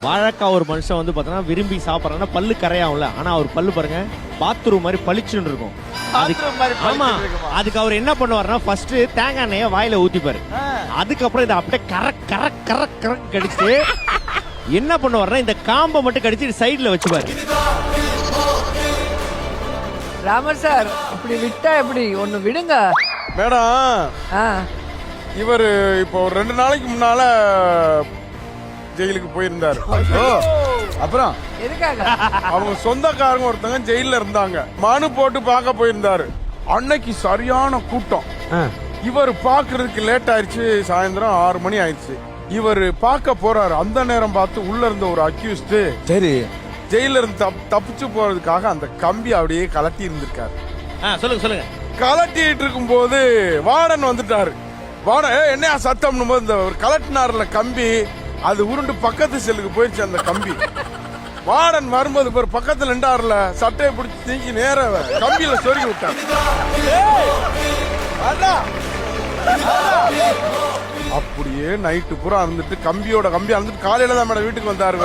வாழைக்காய் ஒரு மனுஷன் வந்து பார்த்தோன்னா விரும்பி சாப்பிட்றான்னா பல்லு கரையாகும்ல, ஆனா அவர் பல்லு பாருங்க பாத்ரூம் மாதிரி பளிச்சுன்னு இருக்கும். ஆமா, அதுக்கு அவர் என்ன பண்ணுவாருன்னா ஃபர்ஸ்ட் தேங்காய் எண்ணெய வாயில ஊத்திப்பாரு. அதுக்கப்புறம் இதை அப்படியே கரக் கரக் கரக் கரக் கடிச்சு என்ன பண்ணுவாருன்னா இந்த காம்பை மட்டும் கடிச்சு சைடுல வச்சுப்பாரு. ராமர் சார் அப்படி விட்டா எப்படி? ஒண்ணு விடுங்க மேடம். இவர் இப்போ 2 நாளைக்கு முன்னால ஜெயிலுக்கு போயிருந்தாரு. அப்புறம் எதுக்காக? அவங்க சொந்தக்காரங்க ஒருத்தங்க ஜெயில இருந்தாங்க. மனு போட்டு பார்க்க போயிருந்தாரு. அன்னைக்கு சரியான கூட்டம். இவர் பாக்குறதுக்கு லேட் ஆயிடுச்சு. சாயந்தரம் 6 மணி ஆயிடுச்சு. இவர் பார்க்க போறாரு. அந்த நேரம் பார்த்து உள்ள இருந்த ஒரு அக்யூஸ்ட் சரி ஜெயில இருந்து தப்பிச்சு போறதுக்காக அந்த கம்பி அப்படியே கலட்டி இருந்திருக்காரு. சொல்லுங்க சொல்லுங்க. கலட்டிட்டு இருக்கும் போது வார்டன் வந்துட்டாரு. வார்டன் என்ன சத்தம் போது இந்த ஒரு கலட்டினார்ல கம்பி, அது உருண்டு பக்கத்து செல்லுக்கு போயிடுச்சு அந்த கம்பி. வார்டன் வரும்போது ஒரு பக்கத்துல நின்றாருல, சட்டையை பிடிச்சி தீக்கி நேர கம்பியில சொருகி விட்டார். அப்படியே நைட்டு பூரா இருந்துட்டு கம்பியோட கம்பியா இருந்துட்டு காலையில தான் மேடம் வீட்டுக்கு வந்தாரு.